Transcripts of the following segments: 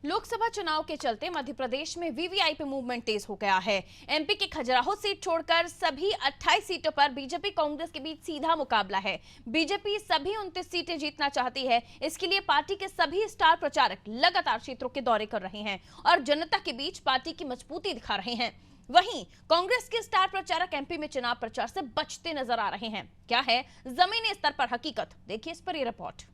लोकसभा चुनाव के चलते मध्य प्रदेश में वीवीआईपी मूवमेंट तेज हो गया है। एमपी की खजुराहो सीट छोड़कर सभी 28 सीटों पर बीजेपी कांग्रेस के बीच सीधा मुकाबला है। बीजेपी सभी 29 सीटें जीतना चाहती है। इसके लिए पार्टी के सभी स्टार प्रचारक लगातार क्षेत्रों के दौरे कर रहे हैं और जनता के बीच पार्टी की मजबूती दिखा रहे हैं। वहीं कांग्रेस के स्टार प्रचारक एमपी में चुनाव प्रचार से बचते नजर आ रहे हैं। क्या है जमीनी स्तर पर हकीकत, देखिए इस पर ये रिपोर्ट।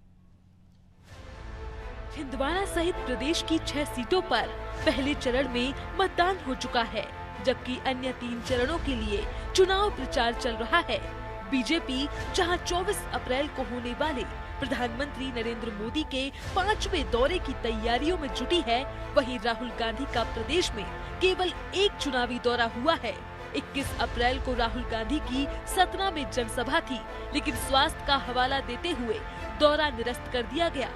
छिंदवाड़ा सहित प्रदेश की 6 सीटों पर पहले चरण में मतदान हो चुका है, जबकि अन्य 3 चरणों के लिए चुनाव प्रचार चल रहा है। बीजेपी जहां 24 अप्रैल को होने वाले प्रधानमंत्री नरेंद्र मोदी के 5वें दौरे की तैयारियों में जुटी है, वहीं राहुल गांधी का प्रदेश में केवल एक चुनावी दौरा हुआ है। 21 अप्रैल को राहुल गांधी की सतना में जनसभा थी, लेकिन स्वास्थ्य का हवाला देते हुए दौरा निरस्त कर दिया गया।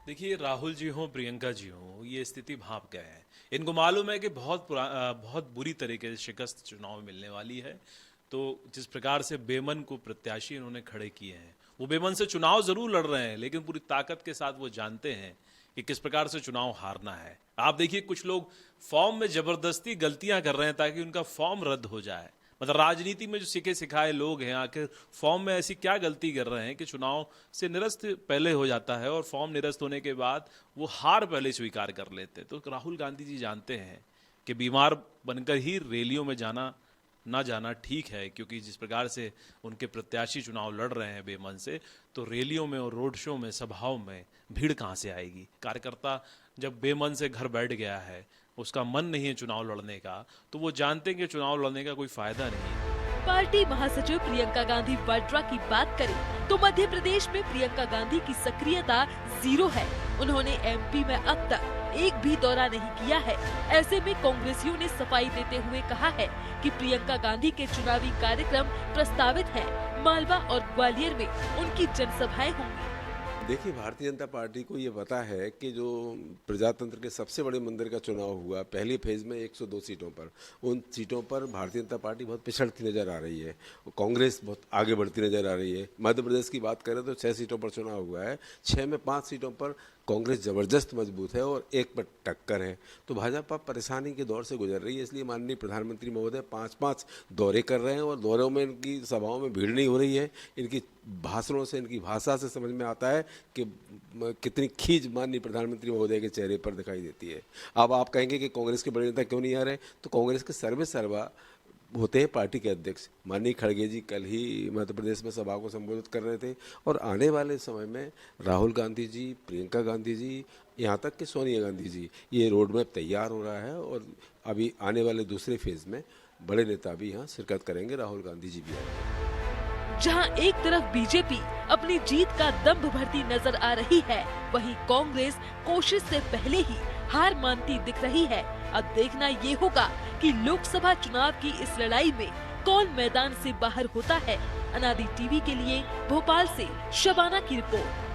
देखिए, राहुल जी हो, प्रियंका जी हो, ये स्थिति भाप गए हैं। इनको मालूम है कि बहुत बुरी तरीके से शिकस्त चुनाव में मिलने वाली है। तो जिस प्रकार से बेमन को प्रत्याशी इन्होंने खड़े किए हैं, वो बेमन से चुनाव जरूर लड़ रहे हैं, लेकिन पूरी ताकत के साथ वो जानते हैं कि किस प्रकार से चुनाव हारना है। आप देखिए, कुछ लोग फॉर्म में जबरदस्ती गलतियां कर रहे हैं ताकि उनका फॉर्म रद्द हो जाए। मतलब राजनीति में जो सीखे सिखाए लोग हैं, आखिर फॉर्म में ऐसी क्या गलती कर रहे हैं कि चुनाव से निरस्त पहले हो जाता है और फॉर्म निरस्त होने के बाद वो हार पहले स्वीकार कर लेते। तो राहुल गांधी जी जानते हैं कि बीमार बनकर ही रैलियों में ना जाना ठीक है, क्योंकि जिस प्रकार से उनके प्रत्याशी चुनाव लड़ रहे हैं बेमन से, तो रैलियों में और रोड शो में, सभाओं में भीड़ कहाँ से आएगी। कार्यकर्ता जब बेमन से घर बैठ गया है, उसका मन नहीं है चुनाव लड़ने का, तो वो जानते हैं कि चुनाव लड़ने का कोई फायदा नहीं है। पार्टी महासचिव प्रियंका गांधी वाड्रा की बात करें तो मध्य प्रदेश में प्रियंका गांधी की सक्रियता 0 है। उन्होंने एमपी में अब तक एक भी दौरा नहीं किया है। ऐसे में कांग्रेसियों ने सफाई देते हुए कहा है कि प्रियंका गांधी के चुनावी कार्यक्रम प्रस्तावित है। मालवा और ग्वालियर में उनकी जनसभाएं होंगी। देखिए, भारतीय जनता पार्टी को ये पता है कि जो प्रजातंत्र के सबसे बड़े मंदिर का चुनाव हुआ पहली फेज में 102 सीटों पर, उन सीटों पर भारतीय जनता पार्टी बहुत पिछड़ती नजर आ रही है। कांग्रेस बहुत आगे बढ़ती नजर आ रही है। मध्य प्रदेश की बात करें तो 6 सीटों पर चुनाव हुआ है। 6 में 5 सीटों पर कांग्रेस जबरदस्त मजबूत है और 1 पर टक्कर है। तो भाजपा परेशानी के दौर से गुजर रही है। इसलिए माननीय प्रधानमंत्री महोदय 5-5 दौरे कर रहे हैं और दौरों में इनकी सभाओं में भीड़ नहीं हो रही है। इनकी भाषणों से, इनकी भाषा से समझ में आता है कि कितनी खींच माननीय प्रधानमंत्री महोदय के चेहरे पर दिखाई देती है। अब आप कहेंगे कि कांग्रेस के बड़े नेता क्यों नहीं आ रहे, तो कांग्रेस के सर्वे सर्वा होते हैं पार्टी के अध्यक्ष। माननीय खड़गे जी कल ही मध्य प्रदेश में सभा को संबोधित कर रहे थे और आने वाले समय में राहुल गांधी जी, प्रियंका गांधी जी, यहाँ तक कि सोनिया गांधी जी, ये रोड मैप तैयार हो रहा है और अभी आने वाले दूसरे फेज में बड़े नेता भी यहाँ शिरकत करेंगे। राहुल गांधी जी भी आएंगे। जहां एक तरफ बीजेपी अपनी जीत का दंभ भरती नजर आ रही है, वहीं कांग्रेस कोशिश से पहले ही हार मानती दिख रही है। अब देखना ये होगा कि लोकसभा चुनाव की इस लड़ाई में कौन मैदान से बाहर होता है। अनादि टीवी के लिए भोपाल से शबाना की रिपोर्ट।